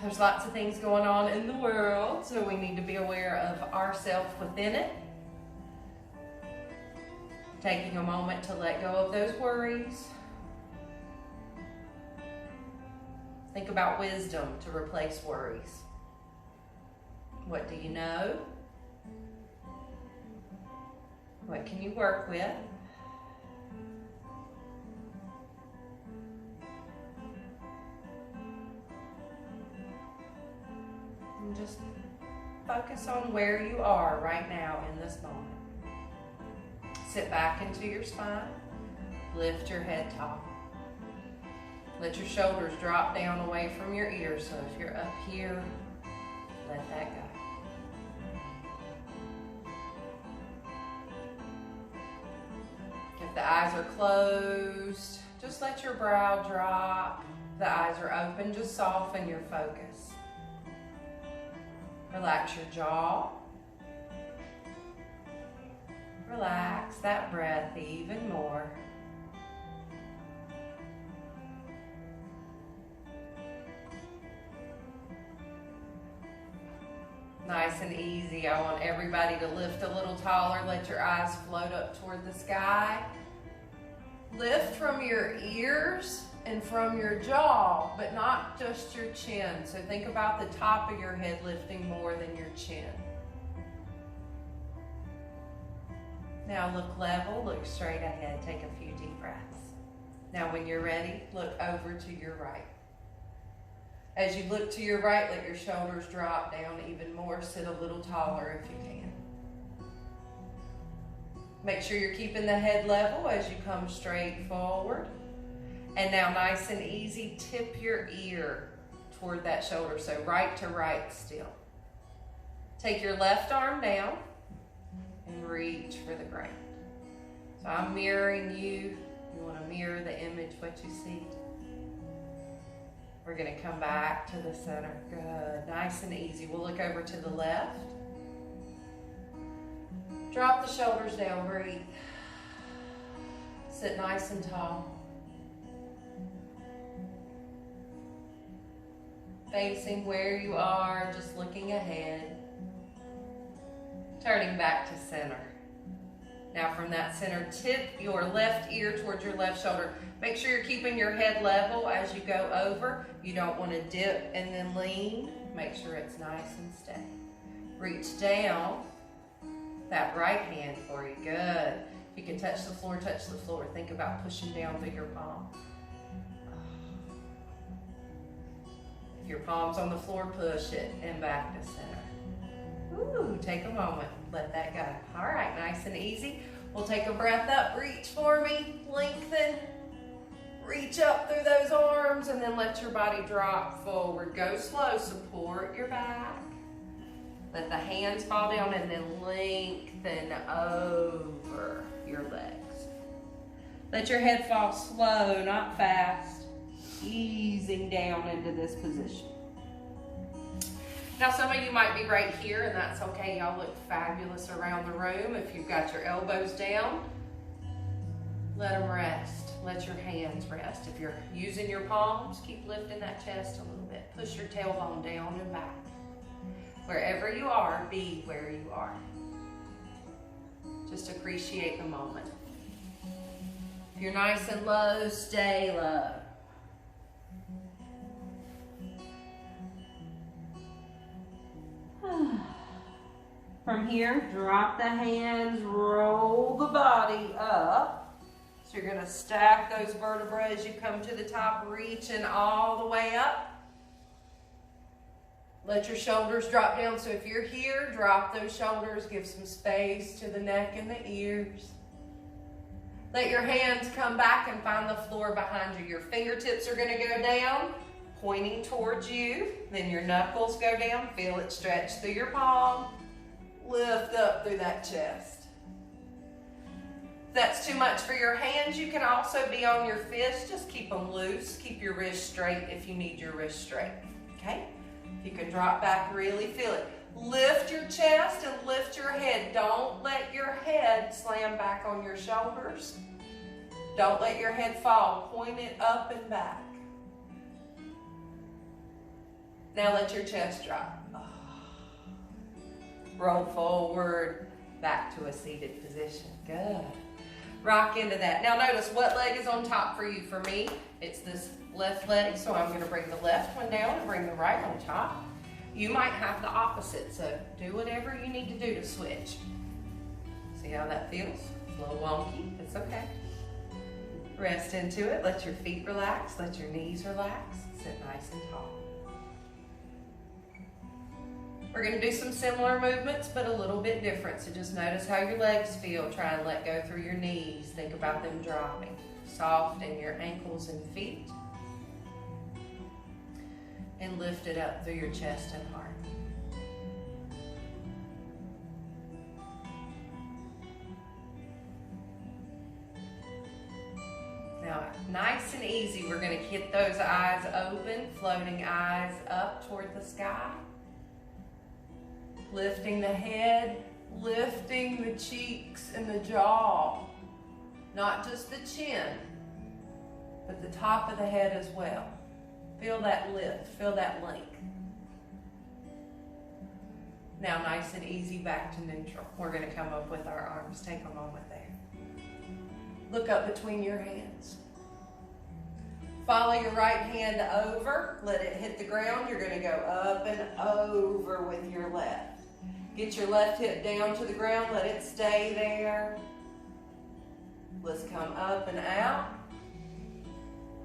There's lots of things going on in the world, so we need to be aware of ourselves within it. Taking a moment to let go of those worries. Think about wisdom to replace worries. What do you know? What can you work with? And just focus on where you are right now in this moment. Sit back into your spine. Lift your head tall. Let your shoulders drop down away from your ears. So if you're up here, let that go. If the eyes are closed, just let your brow drop. If the eyes are open, just soften your focus. Relax your jaw. Relax that breath even more. Nice and easy. I want everybody to lift a little taller. Let your eyes float up toward the sky. Lift from your ears and from your jaw, but not just your chin. So think about the top of your head lifting more than your chin. Now look level, look straight ahead. Take a few deep breaths. Now when you're ready, look over to your right. As you look to your right, let your shoulders drop down even more. Sit a little taller if you can. Make sure you're keeping the head level as you come straight forward. And now nice and easy, tip your ear toward that shoulder. So right to right still. Take your left arm down and reach for the ground. So I'm mirroring you. You want to mirror the image, what you see. We're going to come back to the center. Good. Nice and easy. We'll look over to the left. Drop the shoulders down. Breathe. Sit nice and tall. Facing where you are, just looking ahead. Turning back to center. Now from that center, tip your left ear towards your left shoulder. Make sure you're keeping your head level as you go over. You don't want to dip and then lean. Make sure it's nice and steady. Reach down. That right hand for you. Good. If you can touch the floor, touch the floor. Think about pushing down through your palm. If your palm's on the floor, push it and back to center. Ooh, take a moment. Let that go. All right, nice and easy. We'll take a breath up. Reach for me. Lengthen. Reach up through those arms and then let your body drop forward. Go slow. Support your back. Let the hands fall down and then lengthen over your legs. Let your head fall slow, not fast. Easing down into this position. Now some of you might be right here and that's okay. Y'all look fabulous around the room. If you've got your elbows down, let them rest. Let your hands rest. If you're using your palms, keep lifting that chest a little bit. Push your tailbone down and back. Wherever you are, be where you are. Just appreciate the moment. If you're nice and low, stay low. From here, drop the hands, roll the body up. So you're going to stack those vertebrae as you come to the top, reaching all the way up. Let your shoulders drop down. So if you're here, drop those shoulders, give some space to the neck and the ears. Let your hands come back and find the floor behind you. Your fingertips are going to go down, pointing towards you. Then your knuckles go down. Feel it stretch through your palm. Lift up through that chest. If that's too much for your hands, you can also be on your fists. Just keep them loose. Keep your wrists straight if you need your wrists straight. Okay? You can drop back, really feel it. Lift your chest and lift your head. Don't let your head slam back on your shoulders. Don't let your head fall. Point it up and back. Now let your chest drop. Roll forward, back to a seated position. Good. Rock into that. Now notice what leg is on top for you. For me, it's this left leg, so I'm gonna bring the left one down and bring the right on top. You might have the opposite, so do whatever you need to do to switch. See how that feels? It's a little wonky, it's okay. Rest into it, let your feet relax, let your knees relax, sit nice and tall. We're gonna do some similar movements, but a little bit different. So just notice how your legs feel. Try and let go through your knees. Think about them dropping. Soft in your ankles and feet. And lift it up through your chest and heart. Now, nice and easy, we're gonna get those eyes open, floating eyes up toward the sky. Lifting the head, lifting the cheeks and the jaw. Not just the chin, but the top of the head as well. Feel that lift, feel that length. Now nice and easy, back to neutral. We're gonna come up with our arms. Take a moment there. Look up between your hands. Follow your right hand over, let it hit the ground. You're gonna go up and over with your left. Get your left hip down to the ground, let it stay there. Let's come up and out.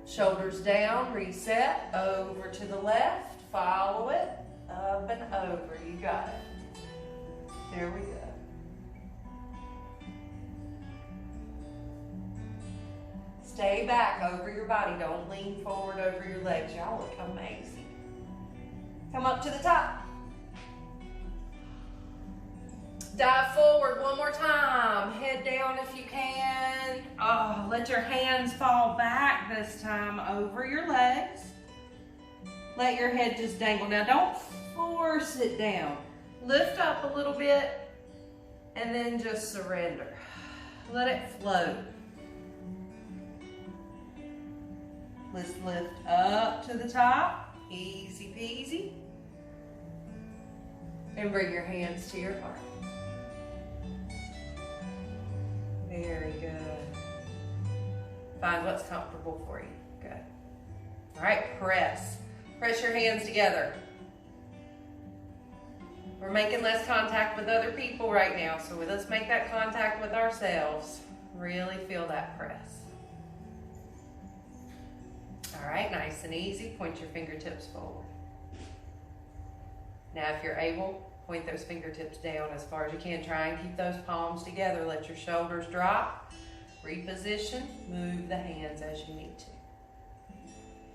Shoulders down, reset, over to the left, follow it, up and over, you got it. There we go. Stay back over your body, don't lean forward over your legs. Y'all look amazing. Come up to the top. Dive forward one more time. Head down if you can. Oh, let your hands fall back this time over your legs. Let your head just dangle. Now don't force it down. Lift up a little bit and then just surrender. Let it float. Let's lift up to the top. Easy peasy. And bring your hands to your heart. Very good. Find what's comfortable for you. Good. All right, press. Press your hands together. We're making less contact with other people right now, so let's make that contact with ourselves. Really feel that press. All right, nice and easy. Point your fingertips forward. Now, if you're able, point those fingertips down as far as you can. Try and keep those palms together. Let your shoulders drop. Reposition. Move the hands as you need to.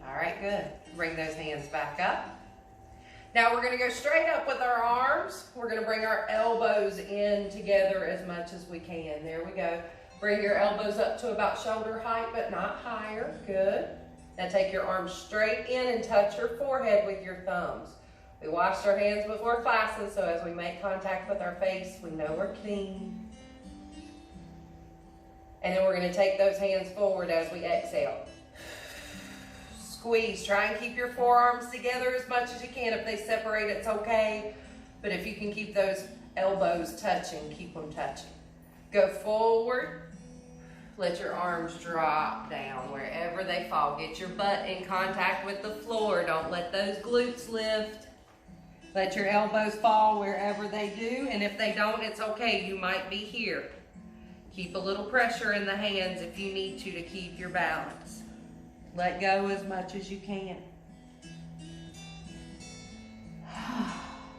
All right, good. Bring those hands back up. Now we're going to go straight up with our arms. We're going to bring our elbows in together as much as we can. There we go. Bring your elbows up to about shoulder height, but not higher. Good. Now take your arms straight in and touch your forehead with your thumbs. We washed our hands before classes, so as we make contact with our face, we know we're clean. And then we're going to take those hands forward as we exhale. Squeeze. Try and keep your forearms together as much as you can. If they separate, it's okay. But if you can keep those elbows touching, keep them touching. Go forward. Let your arms drop down wherever they fall. Get your butt in contact with the floor. Don't let those glutes lift. Let your elbows fall wherever they do. And if they don't, it's okay. You might be here. Keep a little pressure in the hands if you need to keep your balance. Let go as much as you can.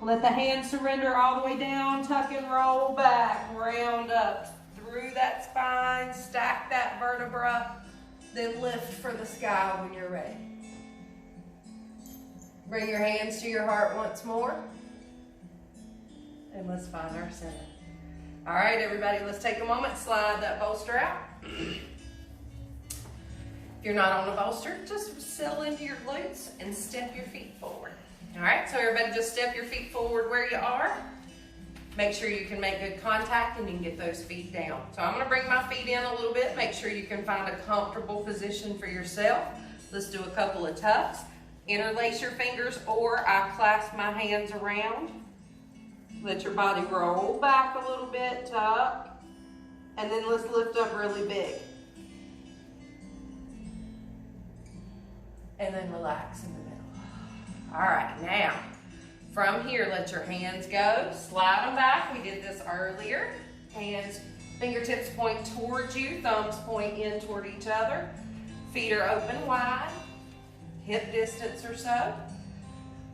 Let the hands surrender all the way down. Tuck and roll back. Round up through that spine. Stack that vertebra. Then lift for the sky when you're ready. Bring your hands to your heart once more. And let's find our center. All right, everybody, let's take a moment. Slide that bolster out. If you're not on a bolster, just settle into your glutes and step your feet forward. All right, so everybody just step your feet forward where you are. Make sure you can make good contact and you can get those feet down. So I'm gonna bring my feet in a little bit. Make sure you can find a comfortable position for yourself. Let's do a couple of tucks. Interlace your fingers, or I clasp my hands around. Let your body roll back a little bit, tuck, and then let's lift up really big. And then relax in the middle. All right, now, from here, let your hands go. Slide them back. We did this earlier. Hands, fingertips point towards you, thumbs point in toward each other. Feet are open wide, hip distance or so.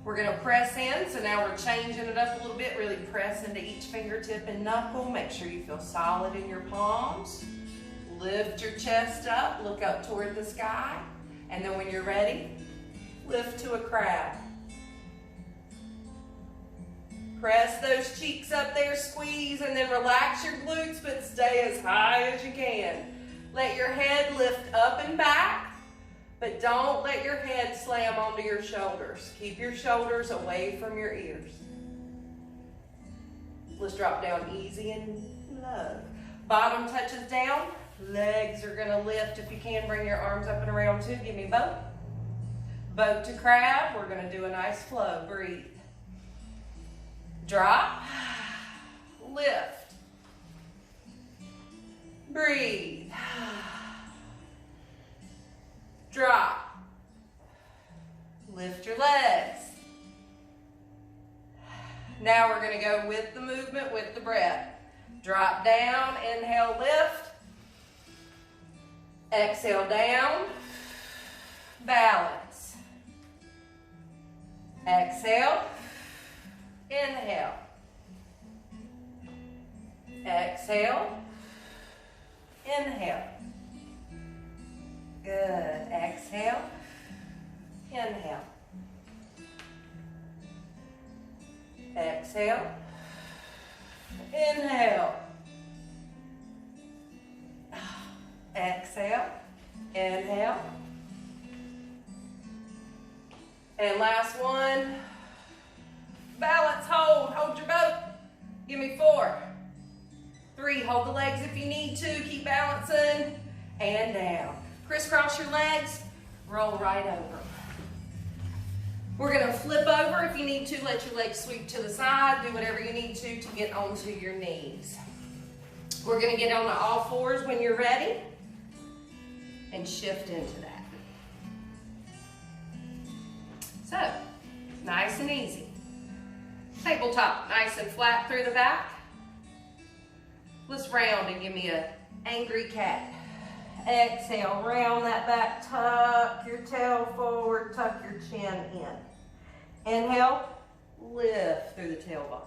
We're gonna press in, so now we're changing it up a little bit, really press into each fingertip and knuckle. Make sure you feel solid in your palms. Lift your chest up, look up toward the sky. And then when you're ready, lift to a crab. Press those cheeks up there, squeeze, and then relax your glutes, but stay as high as you can. Let your head lift up and back, but don't let your head slam onto your shoulders. Keep your shoulders away from your ears. Let's drop down easy and low. Bottom touches down, legs are gonna lift. If you can, bring your arms up and around too. Give me both. Boat to crab, we're gonna do a nice flow, breathe. Drop, lift, breathe, drop, lift your legs. Now we're gonna go with the movement, with the breath. Drop down, inhale, lift, exhale down, balance, exhale, inhale, exhale, inhale, good, exhale, inhale, exhale, inhale, exhale, inhale, and last one. Balance, hold your boat. Give me 4, 3, hold the legs if you need to, keep balancing, and down. Crisscross your legs, roll right over. We're gonna flip over. If you need to, let your legs sweep to the side, do whatever you need to get onto your knees. We're gonna get onto all fours when you're ready, and shift into that. So, nice and easy. Tabletop, nice and flat through the back. Let's round and give me a angry cat. Exhale, round that back, tuck your tail forward, tuck your chin in. Inhale, lift through the tailbone.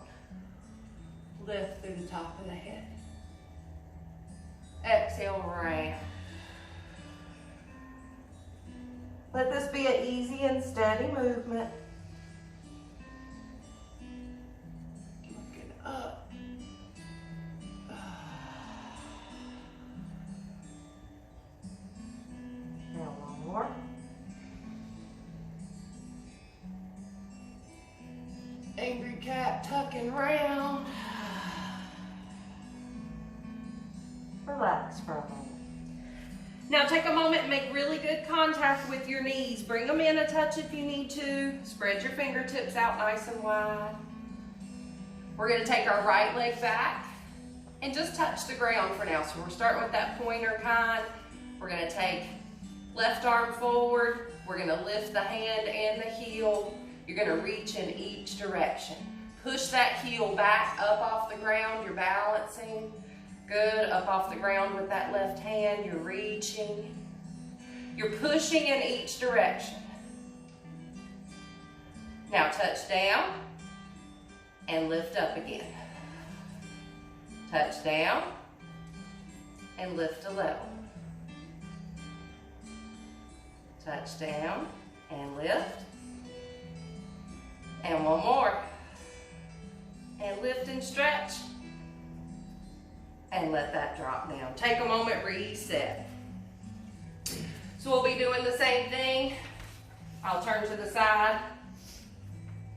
Lift through the top of the head. Exhale, round. Let this be an easy and steady movement. Up. Now one more. Angry cat tucking round. Relax for a moment. Now take a moment and make really good contact with your knees. Bring them in a touch if you need to. Spread your fingertips out nice and wide. We're gonna take our right leg back and just touch the ground for now. So we're starting with that pointer kind. We're gonna take left arm forward. We're gonna lift the hand and the heel. You're gonna reach in each direction. Push that heel back up off the ground. You're balancing. Good, up off the ground with that left hand. You're reaching. You're pushing in each direction. Now touch down. And lift up again. Touch down and lift a level. Touch down and lift. And one more. And lift and stretch. And let that drop down. Take a moment, reset. So we'll be doing the same thing. I'll turn to the side.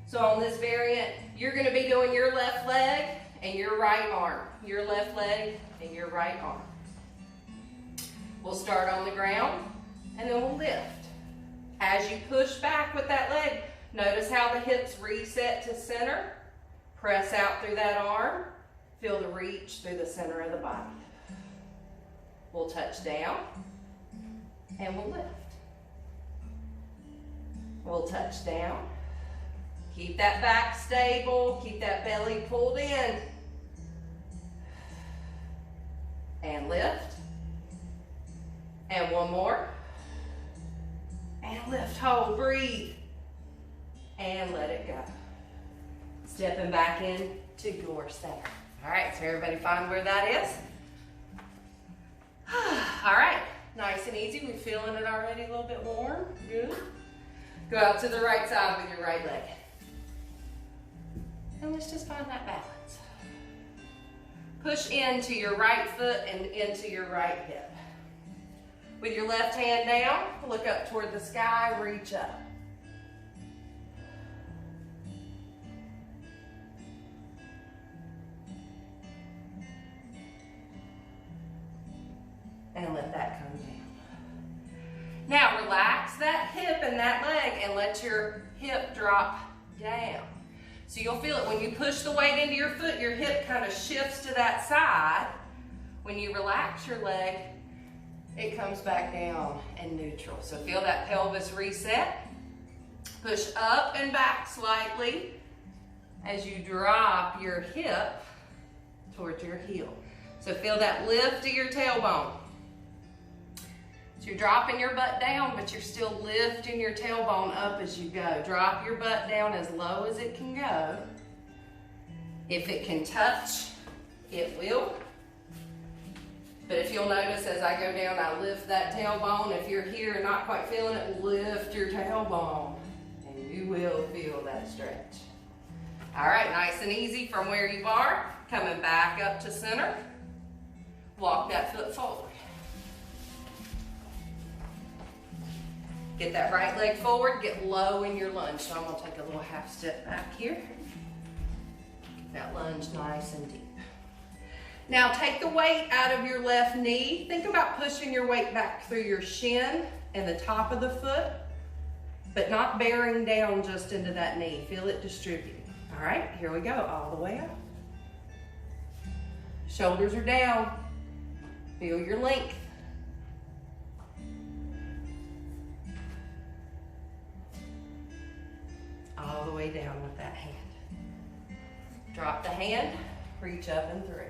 So on this variant, you're gonna be doing your left leg and your right arm. Your left leg and your right arm. We'll start on the ground and then we'll lift. As you push back with that leg, notice how the hips reset to center. Press out through that arm. Feel the reach through the center of the body. We'll touch down and we'll lift. We'll touch down. Keep that back stable. Keep that belly pulled in. And lift. And one more. And lift, hold, breathe. And let it go. Stepping back in to your center. All right, so everybody find where that is? All right, nice and easy. We feeling it already a little bit warm? Good. Go out to the right side with your right leg. And let's just find that balance. Push into your right foot and into your right hip. With your left hand down, look up toward the sky, reach up. And let that come down. Now relax that hip and that leg and let your hip drop down. So you'll feel it when you push the weight into your foot, your hip kind of shifts to that side. When you relax your leg, it comes back down and neutral. So feel that pelvis reset. Push up and back slightly as you drop your hip towards your heel. So feel that lift of your tailbone. So you're dropping your butt down, but you're still lifting your tailbone up as you go. Drop your butt down as low as it can go. If it can touch, it will. But if you'll notice as I go down, I lift that tailbone. If you're here and not quite feeling it, lift your tailbone and you will feel that stretch. All right, nice and easy from where you are. Coming back up to center. Walk that foot forward. Get that right leg forward, get low in your lunge. So I'm gonna take a little half step back here. Get that lunge nice and deep. Now take the weight out of your left knee. Think about pushing your weight back through your shin and the top of the foot, but not bearing down just into that knee. Feel it distribute. All right, here we go, all the way up. Shoulders are down. Feel your length. All the way down with that hand. Drop the hand, reach up and through.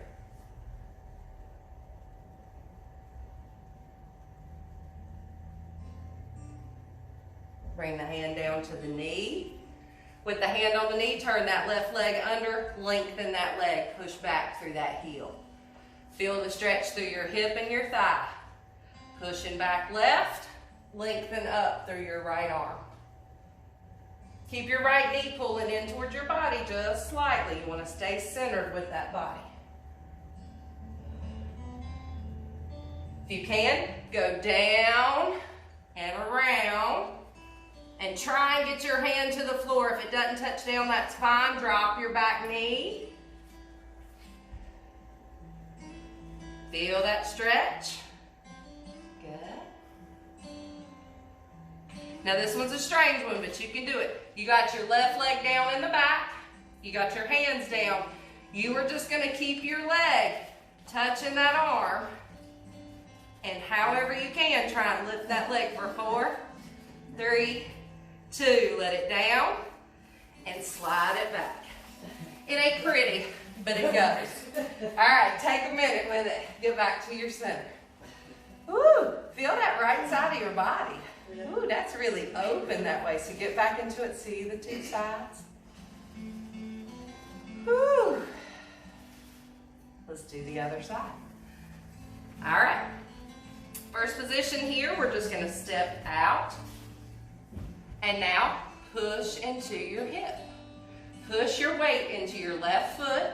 Bring the hand down to the knee. With the hand on the knee, turn that left leg under, lengthen that leg, push back through that heel. Feel the stretch through your hip and your thigh. Pushing back left, lengthen up through your right arm. Keep your right knee pulling in towards your body just slightly. You want to stay centered with that body. If you can, go down and around. And try and get your hand to the floor. If it doesn't touch down, that's fine. Drop your back knee. Feel that stretch. Good. Now this one's a strange one, but you can do it. You got your left leg down in the back. You got your hands down. You are just gonna keep your leg touching that arm. And however you can, try and lift that leg for 4, 3, 2, let it down, and slide it back. It ain't pretty, but it goes. All right, take a minute with it. Get back to your center. Ooh, feel that right side of your body. Ooh, that's really open that way. So get back into it, see the two sides. Ooh. Let's do the other side. All right. First position here, we're just gonna step out. And now, push into your hip. Push your weight into your left foot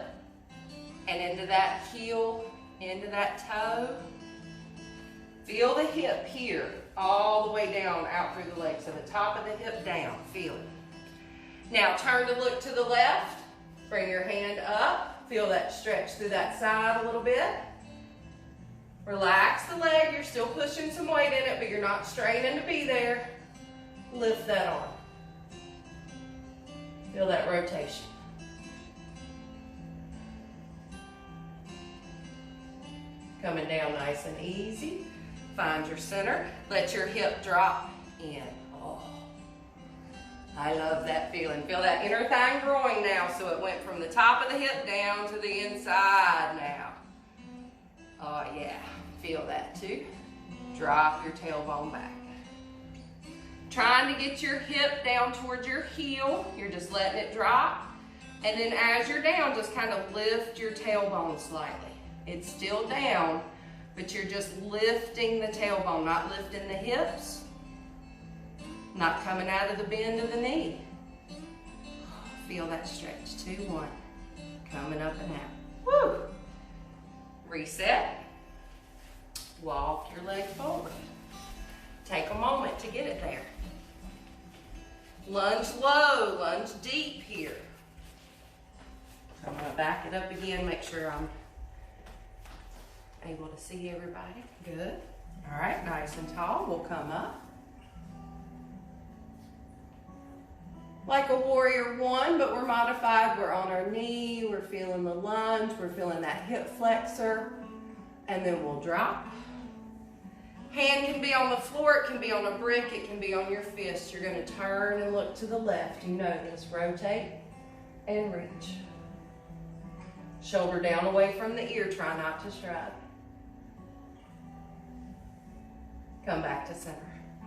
and into that heel, into that toe. Feel the hip here, all the way down, out through the leg. So the top of the hip down, feel it. Now turn to look to the left. Bring your hand up. Feel that stretch through that side a little bit. Relax the leg. You're still pushing some weight in it, but you're not straining to be there. Lift that arm. Feel that rotation. Coming down nice and easy. Find your center. Let your hip drop in. Oh, I love that feeling. Feel that inner thigh growing now. So it went from the top of the hip down to the inside now. Oh yeah, feel that too. Drop your tailbone back. Trying to get your hip down towards your heel. You're just letting it drop. And then as you're down, just kind of lift your tailbone slightly. It's still down, but you're just lifting the tailbone, not lifting the hips, not coming out of the bend of the knee. Feel that stretch. 2, 1. Coming up and out. Woo! Reset. Walk your leg forward. Take a moment to get it there. Lunge low, lunge deep here. I'm going to back it up again, make sure I'm able to see everybody. Good. All right, nice and tall. We'll come up. Like a warrior 1, but we're modified. We're on our knee. We're feeling the lunge. We're feeling that hip flexor. And then we'll drop. Hand can be on the floor. It can be on a brick. It can be on your fist. You're going to turn and look to the left. You know this. Rotate and reach. Shoulder down away from the ear. Try not to shrug. Come back to center.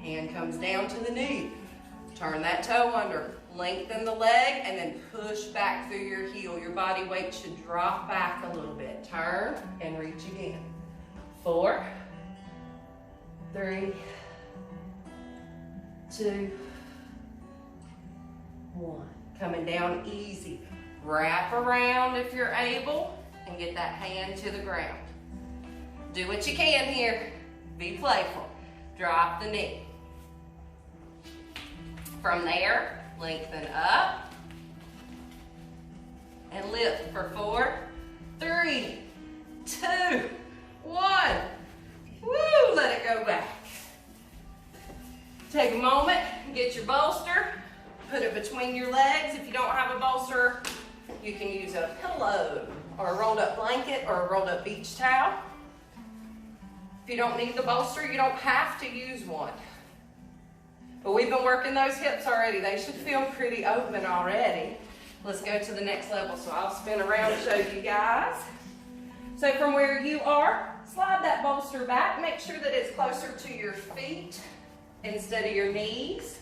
Hand comes down to the knee. Turn that toe under. Lengthen the leg and then push back through your heel. Your body weight should drop back a little bit. Turn and reach again. 4, 3, 2, 1. Coming down easy. Wrap around if you're able and get that hand to the ground. Do what you can here. Be playful. Drop the knee. From there, lengthen up and lift for 4, 3, 2, 1. Woo, let it go back. Take a moment, get your bolster, put it between your legs. If you don't have a bolster, you can use a pillow or a rolled up blanket or a rolled up beach towel. If you don't need the bolster, you don't have to use one. But we've been working those hips already. They should feel pretty open already. Let's go to the next level. So I'll spin around and show you guys. So from where you are, slide that bolster back. Make sure that it's closer to your feet instead of your knees.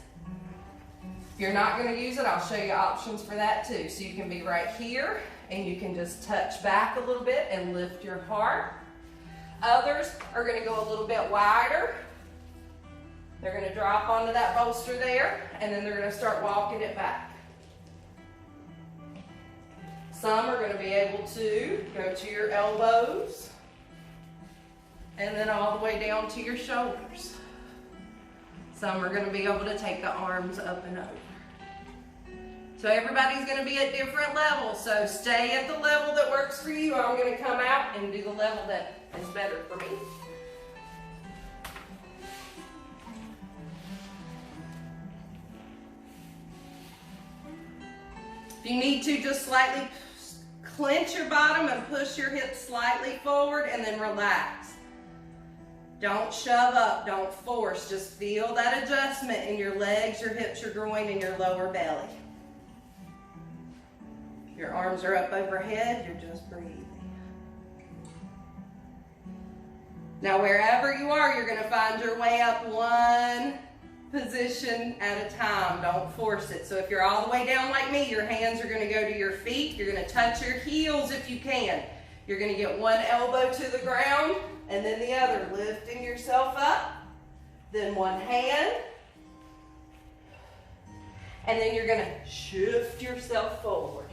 If you're not going to use it, I'll show you options for that too. So you can be right here and you can just touch back a little bit and lift your heart. Others are going to go a little bit wider. They're going to drop onto that bolster there, and then they're going to start walking it back. Some are going to be able to go to your elbows, and then all the way down to your shoulders. Some are going to be able to take the arms up and over. So everybody's going to be at different levels, so stay at the level that works for you. I'm going to come out and do the level that is better for me. If you need to, just slightly clench your bottom and push your hips slightly forward and then relax. Don't shove up, don't force. Just feel that adjustment in your legs, your hips, your groin, and your lower belly. Your arms are up overhead, you're just breathing. Now wherever you are, you're going to find your way up one position at a time. Don't force it. So if you're all the way down like me, your hands are going to go to your feet. You're going to touch your heels if you can. You're going to get one elbow to the ground and then the other, lifting yourself up. Then one hand. And then you're going to shift yourself forward.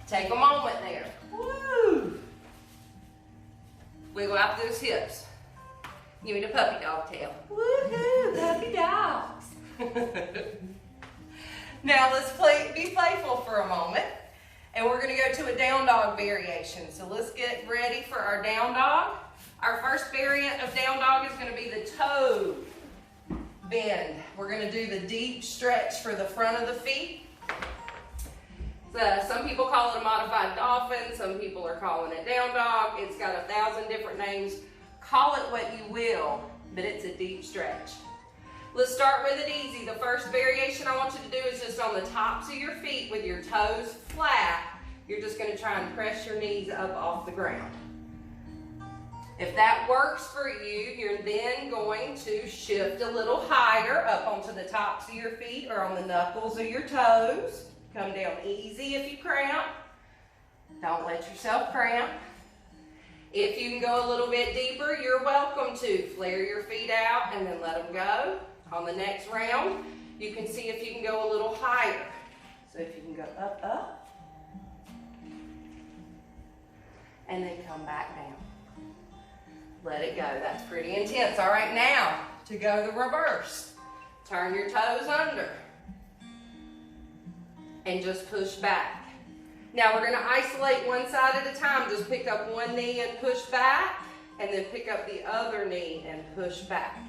Take a moment there. Woo! Wiggle out those hips. Give me the puppy dog tail. Woohoo, puppy dogs. Now let's be playful for a moment. And we're going to go to a down dog variation. So let's get ready for our down dog. Our first variant of down dog is going to be the toe bend. We're gonna do the deep stretch for the front of the feet. Some people call it a modified dolphin, some people are calling it down dog. It's got 1,000 different names. Call it what you will, but it's a deep stretch. Let's start with it easy. The first variation I want you to do is just on the tops of your feet with your toes flat. You're just gonna try and press your knees up off the ground. If that works for you, you're then going to shift a little higher up onto the tops of your feet or on the knuckles of your toes. Come down easy if you cramp. Don't let yourself cramp. If you can go a little bit deeper, you're welcome to. Flare your feet out and then let them go. On the next round, you can see if you can go a little higher. So if you can go up, up, and then come back down. Let it go. That's pretty intense. All right, now to go the reverse. Turn your toes under and just push back. Now we're going to isolate one side at a time. Just pick up one knee and push back, and then pick up the other knee and push back.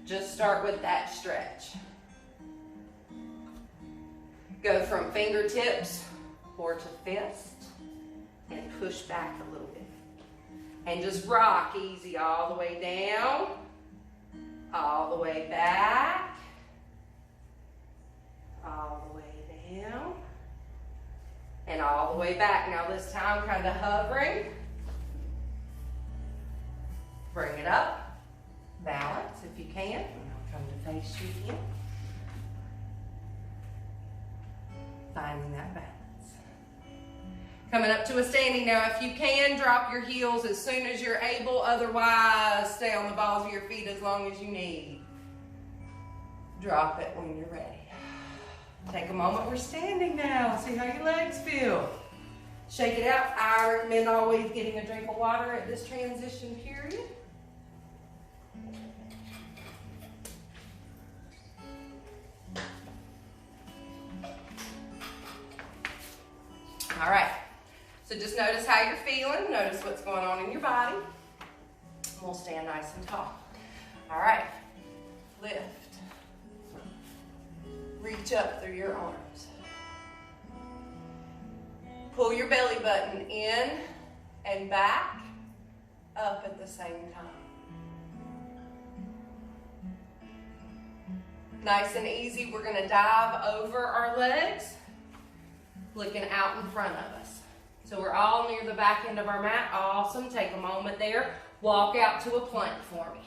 Just start with that stretch. Go from fingertips or to fist and push back a little bit. And just rock easy all the way down, all the way back, all the way down, and all the way back. Now this time kind of hovering. Bring it up, balance if you can, and I'll come to face you again. Finding that balance. Coming up to a standing now. If you can, drop your heels as soon as you're able. Otherwise, stay on the balls of your feet as long as you need. Drop it when you're ready. Take a moment. We're standing now. See how your legs feel. Shake it out. I recommend always getting a drink of water at this transition period. All right. So just notice how you're feeling. Notice what's going on in your body. We'll stand nice and tall. All right. Lift. Reach up through your arms. Pull your belly button in and back, up at the same time. Nice and easy. We're going to dive over our legs, looking out in front of us. So we're all near the back end of our mat. Awesome. Take a moment there. Walk out to a plank for me.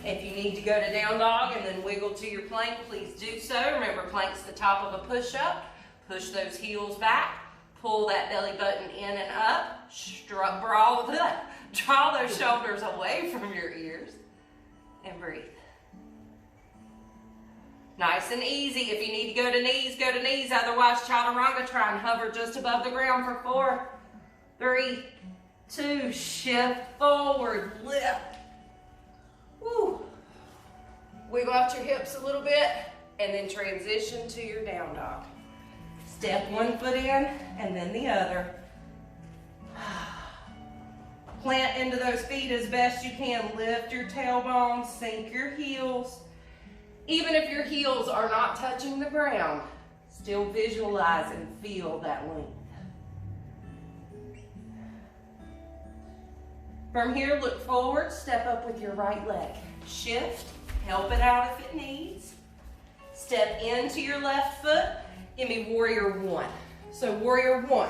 If you need to go to down dog and then wiggle to your plank, please do so. Remember, plank's the top of a push-up. Push those heels back. Pull that belly button in and up. Draw those shoulders away from your ears. And breathe. Nice and easy. If you need to go to knees, go to knees. Otherwise, chaturanga, try and hover just above the ground for 4, 3, 2, shift forward, lift. Woo. Wiggle out your hips a little bit and then transition to your down dog. Step one foot in and then the other. Plant into those feet as best you can. Lift your tailbone, sink your heels. Even if your heels are not touching the ground, still visualize and feel that length. From here, look forward, step up with your right leg. Shift, help it out if it needs. Step into your left foot. Give me warrior one. So warrior one.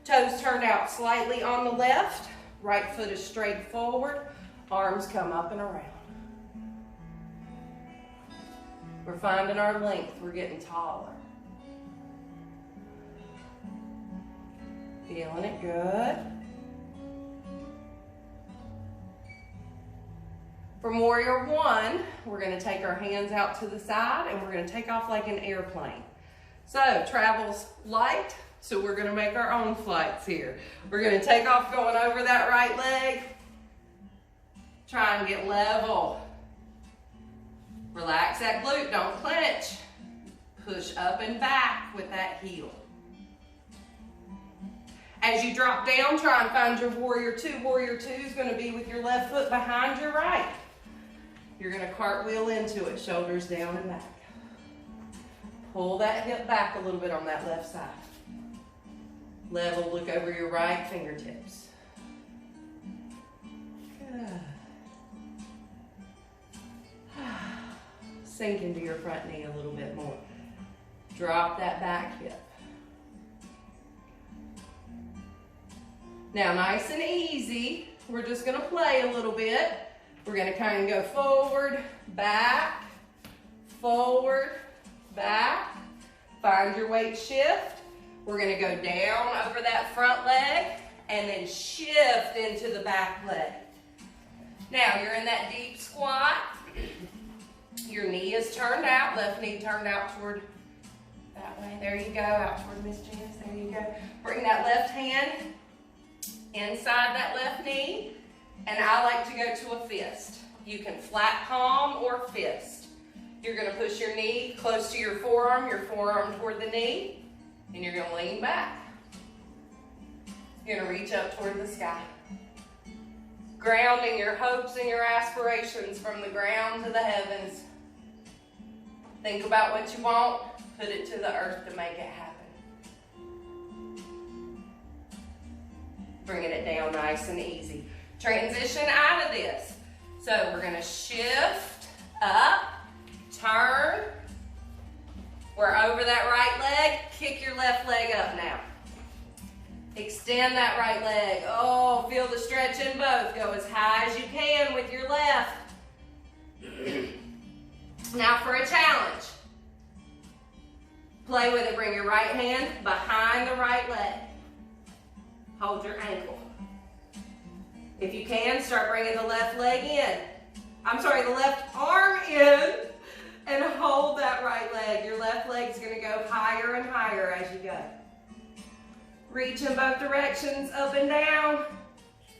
Toes turned out slightly on the left. Right foot is straight forward. Arms come up and around. We're finding our length. We're getting taller. Feeling it good. From warrior one, we're going to take our hands out to the side and we're going to take off like an airplane. So travel's light, so we're going to make our own flights here. We're going to take off going over that right leg. Try and get level. Relax that glute, don't clench. Push up and back with that heel. As you drop down, try and find your warrior two. Warrior two is going to be with your left foot behind your right. You're gonna cartwheel into it, shoulders down and back. Pull that hip back a little bit on that left side. Level, look over your right fingertips. Good. Sink into your front knee a little bit more. Drop that back hip. Now, nice and easy, we're just gonna play a little bit. We're gonna kind of go forward, back, back. Find your weight shift. We're gonna go down over that front leg and then shift into the back leg. Now, you're in that deep squat. Your knee is turned out, left knee turned out toward that way. There you go, out toward Miss Janice, there you go. Bring that left hand inside that left knee, and I like to go to a fist. You can flat palm or fist. You're gonna push your knee close to your forearm toward the knee, and you're gonna lean back. You're gonna reach up toward the sky. Grounding your hopes and your aspirations from the ground to the heavens. Think about what you want, put it to the earth to make it happen. Bringing it down nice and easy. Transition out of this. So we're gonna shift up, turn. We're over that right leg, kick your left leg up now. Extend that right leg. Oh, feel the stretch in both. Go as high as you can with your left. Now for a challenge. Play with it. Bring your right hand behind the right leg. Hold your ankle. If you can, start bringing the left leg in. The left arm in, and hold that right leg. Your left leg's gonna go higher and higher as you go. Reach in both directions, up and down,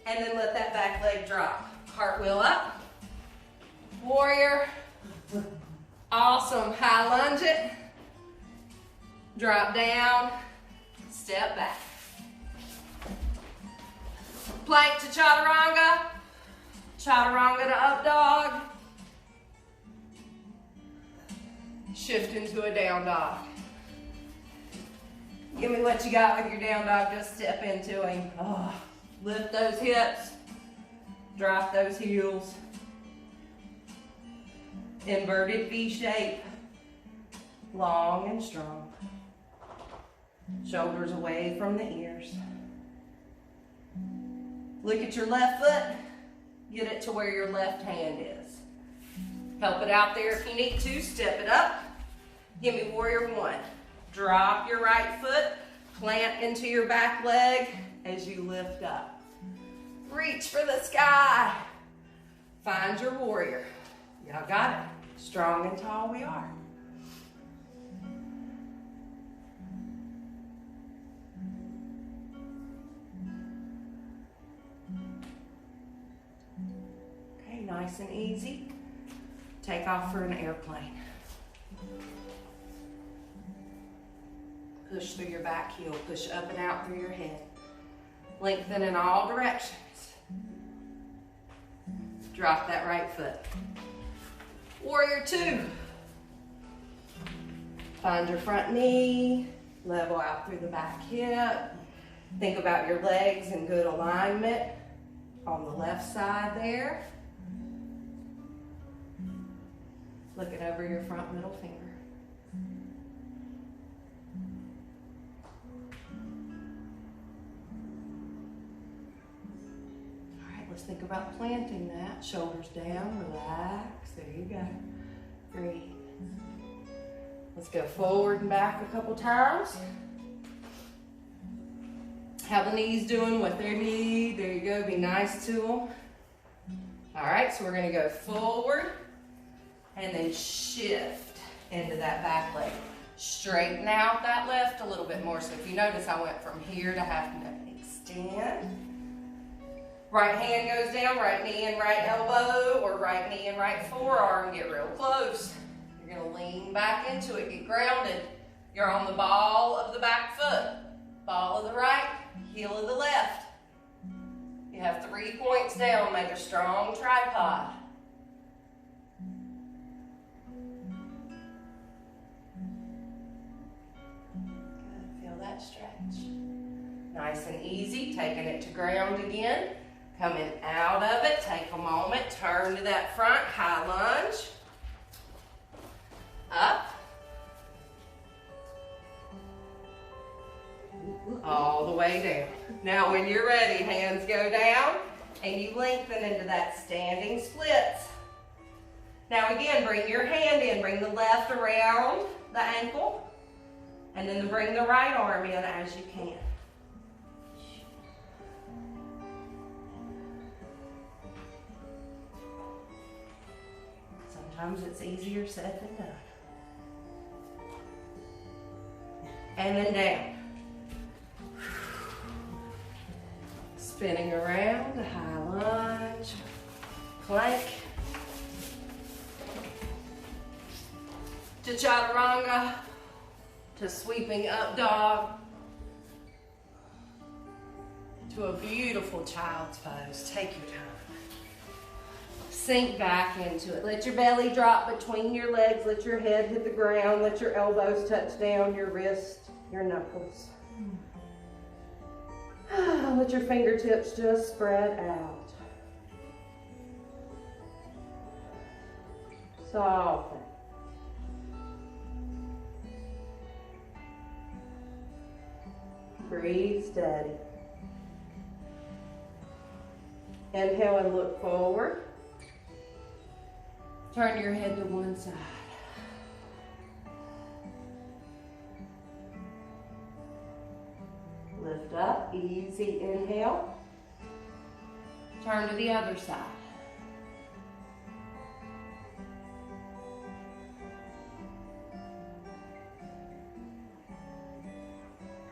and then let that back leg drop. Cartwheel up. Warrior. Awesome. High lunge it. Drop down. Step back. Plank to chaturanga. Chaturanga to up dog. Shift into a down dog. Give me what you got with your down dog. Just step into him. Oh, lift those hips. Drop those heels. Inverted V shape. Long and strong. Shoulders away from the ears. Look at your left foot. Get it to where your left hand is. Help it out there if you need to. Step it up. Give me warrior one. Drop your right foot. Plant into your back leg as you lift up. Reach for the sky. Find your warrior. Y'all got it. Strong and tall we are. Okay, nice and easy. Take off for an airplane. Push through your back heel. Push up and out through your head. Lengthen in all directions. Drop that right foot. Warrior two. Find your front knee. Level out through the back hip. Think about your legs in good alignment on the left side there. Looking over your front middle finger. Let's think about planting that. Shoulders down, relax. There you go. Breathe. Let's go forward and back a couple times. How the knees doing, what they need. There you go. Be nice to them. All right, so we're going to go forward and then shift into that back leg. Straighten out that left a little bit more. So if you notice, I went from here to having to extend. Right hand goes down, right knee and right elbow, or right knee and right forearm. Get real close. You're gonna lean back into it, get grounded. You're on the ball of the back foot. Ball of the right, heel of the left. You have 3 points down, make a strong tripod. that stretch. Nice and easy, taking it to ground again. Coming out of it, take a moment, turn to that front, high lunge. Up. All the way down. Now when you're ready, hands go down and you lengthen into that standing splits. Now again, bring your hand in, bring the left around the ankle, and then bring the right arm in as you can. Sometimes it's easier said than done. And then down. Spinning around, a high lunge, plank. To chaturanga, to sweeping up dog, to a beautiful child's pose. Take your time. Sink back into it. Let your belly drop between your legs. Let your head hit the ground. Let your elbows touch down, your wrist, your knuckles. Let your fingertips just spread out. Soften. Breathe steady. Inhale and look forward. Turn your head to one side. Lift up, easy inhale. Turn to the other side.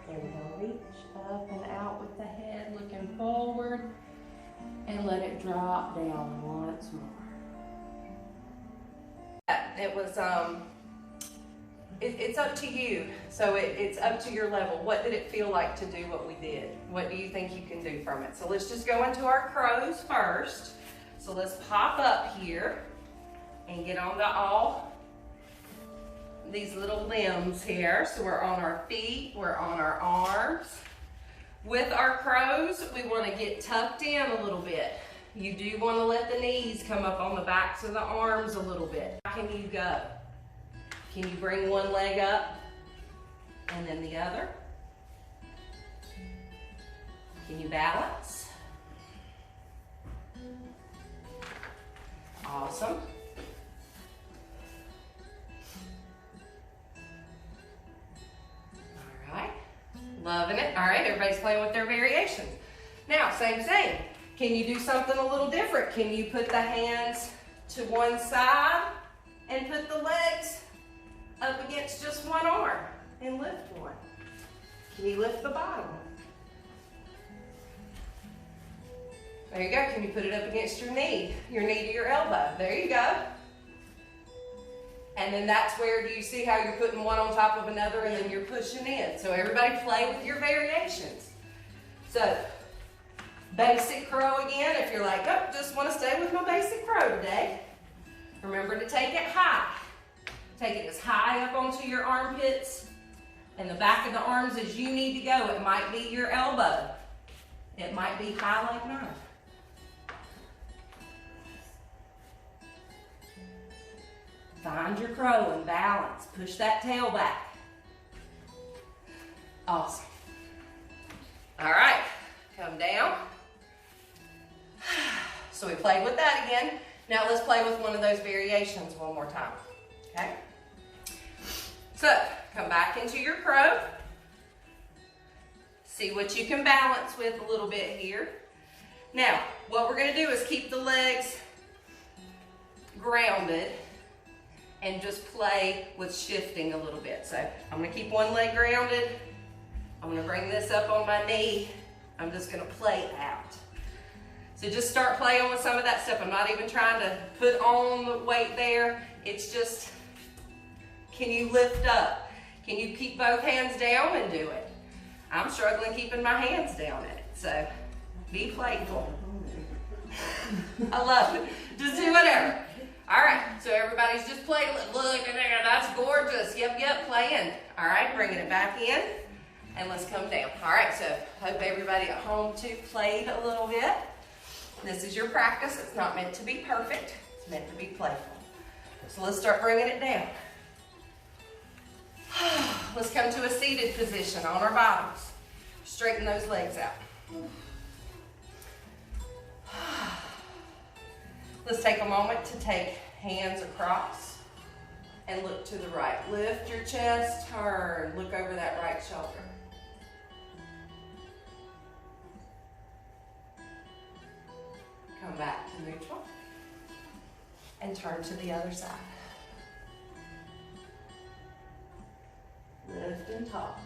Inhale, reach up and out with the head, looking forward, and let it drop down once more. It was, it's up to you. So it's up to your level. What did it feel like to do what we did? What do you think you can do from it? So let's just go into our crows first. So let's pop up here and get onto all these little limbs here. So we're on our feet, we're on our arms. With our crows, we want to get tucked in a little bit. You do want to let the knees come up on the backs of the arms a little bit. How can you go? Can you bring one leg up and then the other? Can you balance? Awesome. All right, loving it. All right, everybody's playing with their variations. Now, same thing. Can you do something a little different? Can you put the hands to one side and put the legs up against just one arm and lift one? Can you lift the bottom? There you go. Can you put it up against your knee to your elbow? There you go. And then that's where, do you see how you're putting one on top of another and then you're pushing in? So everybody play with your variations. So basic crow again. If you're like, oh, just want to stay with my basic crow today, remember to take it high. Take it as high up onto your armpits and the back of the arms as you need to go. It might be your elbow. It might be high like mine. Find your crow and balance. Push that tail back. Awesome. All right, come down. So we played with that again. Now let's play with one of those variations one more time, okay? So come back into your crow. See what you can balance with a little bit here. Now, what we're gonna do is keep the legs grounded and just play with shifting a little bit. So I'm gonna keep one leg grounded. I'm gonna bring this up on my knee. I'm just gonna play out. So just start playing with some of that stuff. I'm not even trying to put on the weight there. It's just, can you lift up? Can you keep both hands down and do it? I'm struggling keeping my hands down in it. So be playful. I love it. Just do whatever. All right, so everybody's just playing. Look at there, that's gorgeous. Yep, playing. All right, bringing it back in. And let's come down. All right, so hope everybody at home too played a little bit. This is your practice. It's not meant to be perfect. It's meant to be playful. So let's start bringing it down. Let's come to a seated position on our bottoms. Straighten those legs out. Let's take a moment to take hands across and look to the right. Lift your chest, turn, look over that right shoulder. Come back to neutral and turn to the other side. Lift and talk.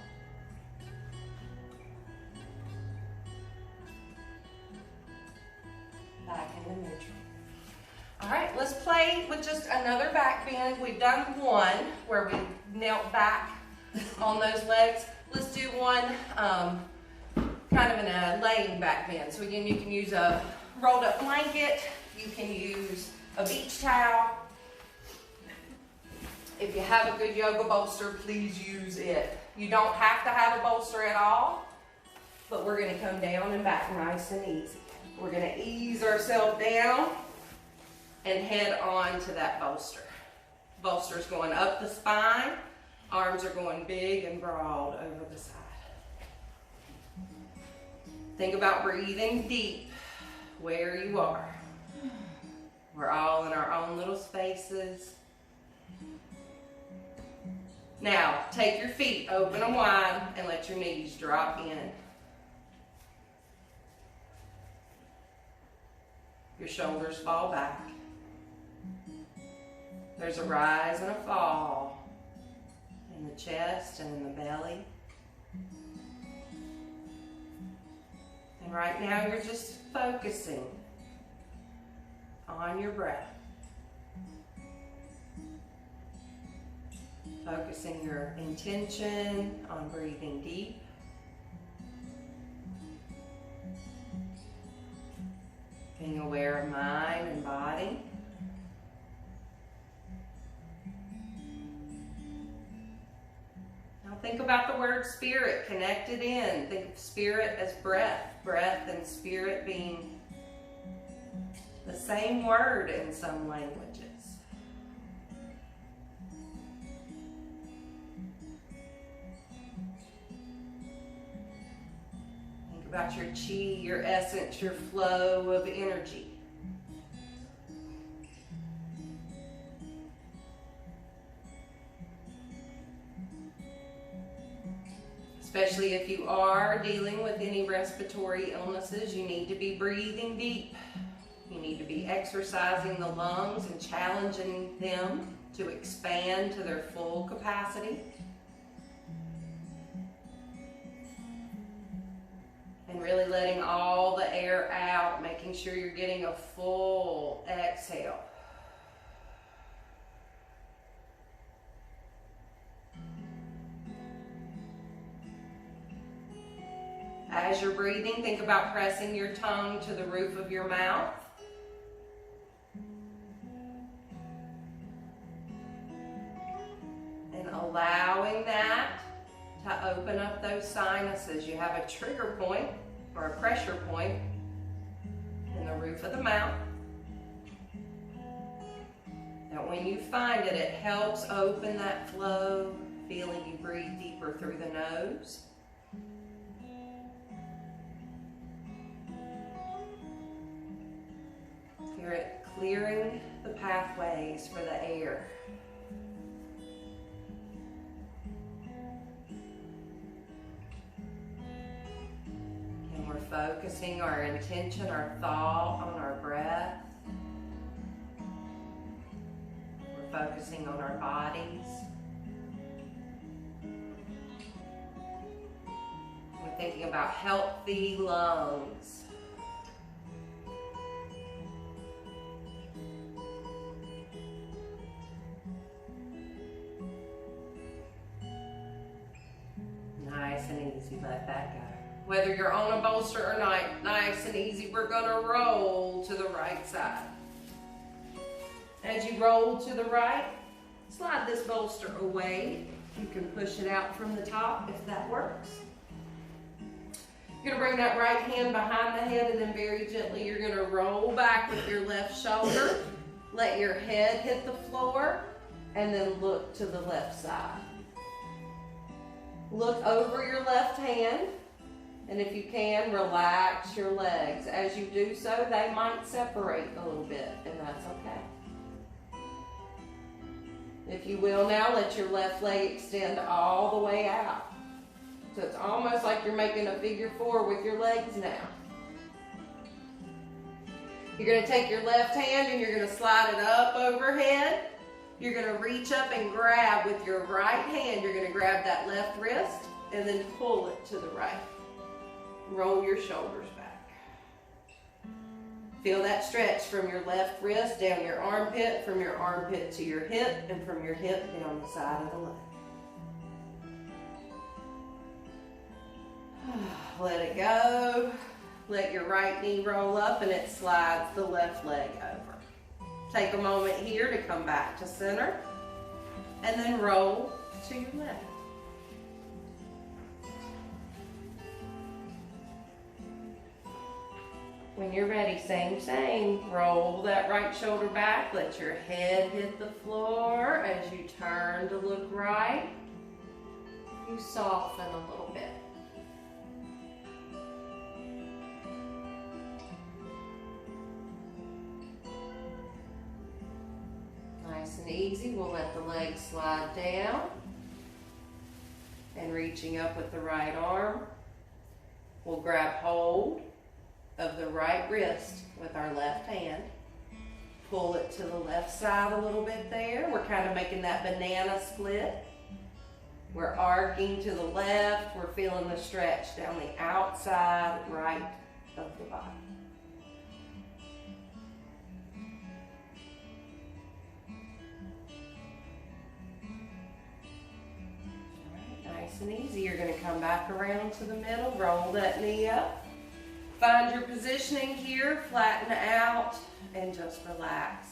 Back into neutral. All right, let's play with just another back bend. We've done one where we knelt back on those legs. Let's do one kind of in a laying back bend. So again, you can use a rolled up blanket. You can use a beach towel. If you have a good yoga bolster, please use it. You don't have to have a bolster at all, but we're gonna come down and back nice and easy. We're gonna ease ourselves down and head on to that bolster. Bolster's going up the spine. Arms are going big and broad over the side. Think about breathing deep where you are. We're all in our own little spaces. Now, take your feet open and wide and let your knees drop in. Your shoulders fall back. There's a rise and a fall in the chest and in the belly. And right now you're just focusing on your breath. Focusing your intention on breathing deep. Being aware of mind and body. Now think about the word spirit connected in. Think of spirit as breath. Breath and spirit being the same word in some languages. Think about your chi, your essence, your flow of energy. Especially if you are dealing with any respiratory illnesses, you need to be breathing deep. You need to be exercising the lungs and challenging them to expand to their full capacity. And really letting all the air out, making sure you're getting a full exhale. As you're breathing, think about pressing your tongue to the roof of your mouth. And allowing that to open up those sinuses. You have a trigger point or a pressure point in the roof of the mouth. Now when you find it, it helps open that flow, feeling you breathe deeper through the nose. Feel it clearing the pathways for the air. And we're focusing our intention, our thought on our breath. We're focusing on our bodies. We're thinking about healthy lungs. Nice and easy, let that go. Whether you're on a bolster or not, nice and easy, we're gonna roll to the right side. As you roll to the right, slide this bolster away. You can push it out from the top if that works. You're gonna bring that right hand behind the head and then very gently you're gonna roll back with your left shoulder. Let your head hit the floor and then look to the left side. Look over your left hand, and if you can, relax your legs. As you do so, they might separate a little bit, and that's okay. If you will now, let your left leg extend all the way out. So it's almost like you're making a figure four with your legs now. You're going to take your left hand and you're going to slide it up overhead. You're going to reach up and grab with your right hand. You're going to grab that left wrist and then pull it to the right. Roll your shoulders back. Feel that stretch from your left wrist down your armpit, from your armpit to your hip, and from your hip down the side of the leg. Let it go. Let your right knee roll up and it slides the left leg over. Take a moment here to come back to center and then roll to your left. When you're ready, same. Roll that right shoulder back. Let your head hit the floor as you turn to look right. You soften a little bit. Nice and easy. We'll let the legs slide down. And reaching up with the right arm, we'll grab hold of the right wrist with our left hand. Pull it to the left side a little bit there. We're kind of making that banana split. We're arcing to the left. We're feeling the stretch down the outside right of the body. Nice and easy. You're going to come back around to the middle, roll that knee up. Find your positioning here, flatten out, and just relax.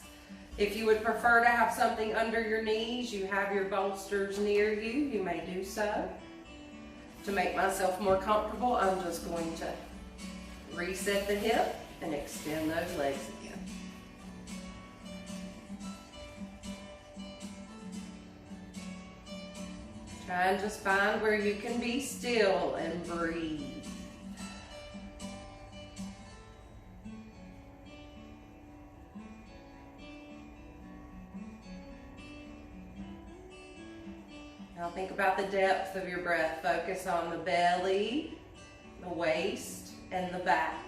If you would prefer to have something under your knees, you have your bolsters near you, you may do so. To make myself more comfortable, I'm just going to reset the hip and extend those legs again. Try and just find where you can be still and breathe. Now think about the depth of your breath. Focus on the belly, the waist, and the back.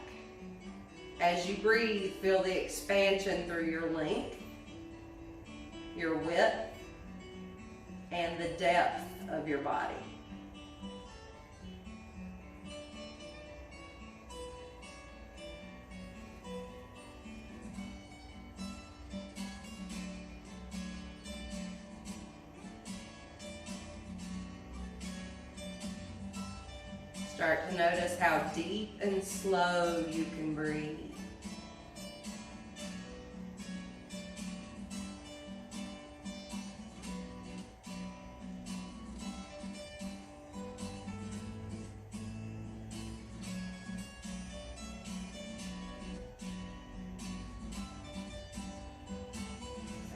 As you breathe, feel the expansion through your length, your width, and the depth of your body. Start to notice how deep and slow you can breathe.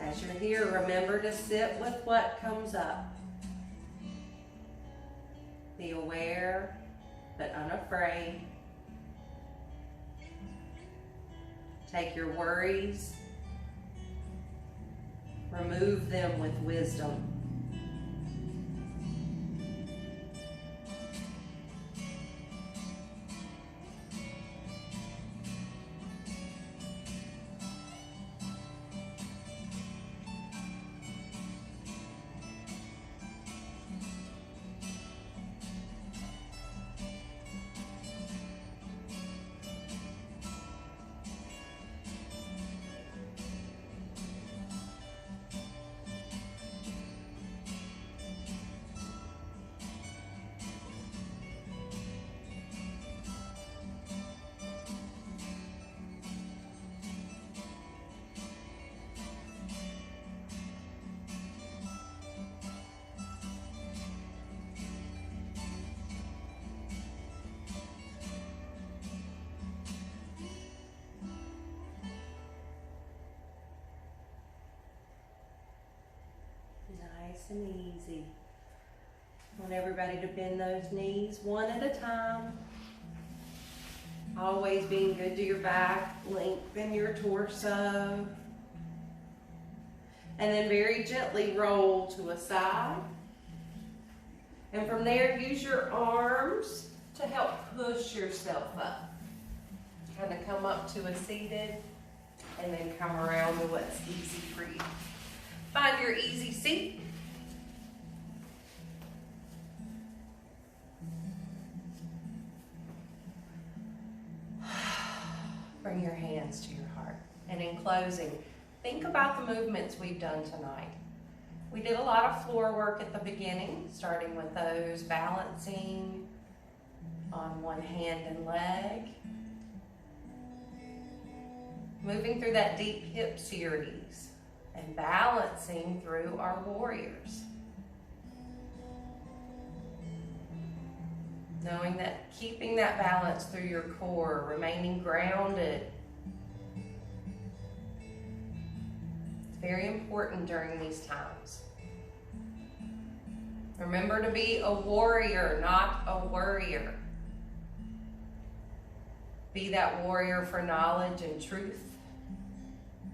As you're here, remember to sit with what comes up. Be aware but unafraid. Take your worries, remove them with wisdom. Nice and easy. I want everybody to bend those knees one at a time. Always being good to your back. Lengthen your torso. And then very gently roll to a side. And from there, use your arms to help push yourself up. Kind of come up to a seated, and then come around to what's easy for you. Find your easy seat. Bring your hands to your heart. And in closing, think about the movements we've done tonight. We did a lot of floor work at the beginning, starting with those balancing on one hand and leg. Moving through that deep hip series and balancing through our warriors. Knowing that keeping that balance through your core, remaining grounded. It's very important during these times. Remember to be a warrior, not a worrier. Be that warrior for knowledge and truth.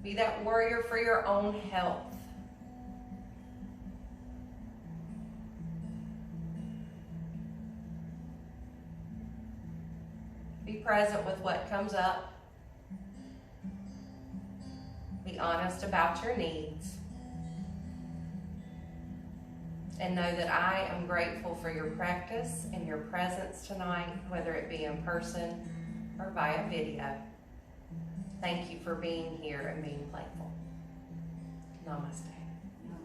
Be that warrior for your own health. Be present with what comes up. Be honest about your needs. And know that I am grateful for your practice and your presence tonight, whether it be in person or via video. Thank you for being here and being playful. Namaste.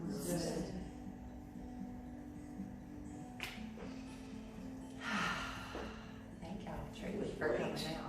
Namaste. Thank y'all truly for coming out.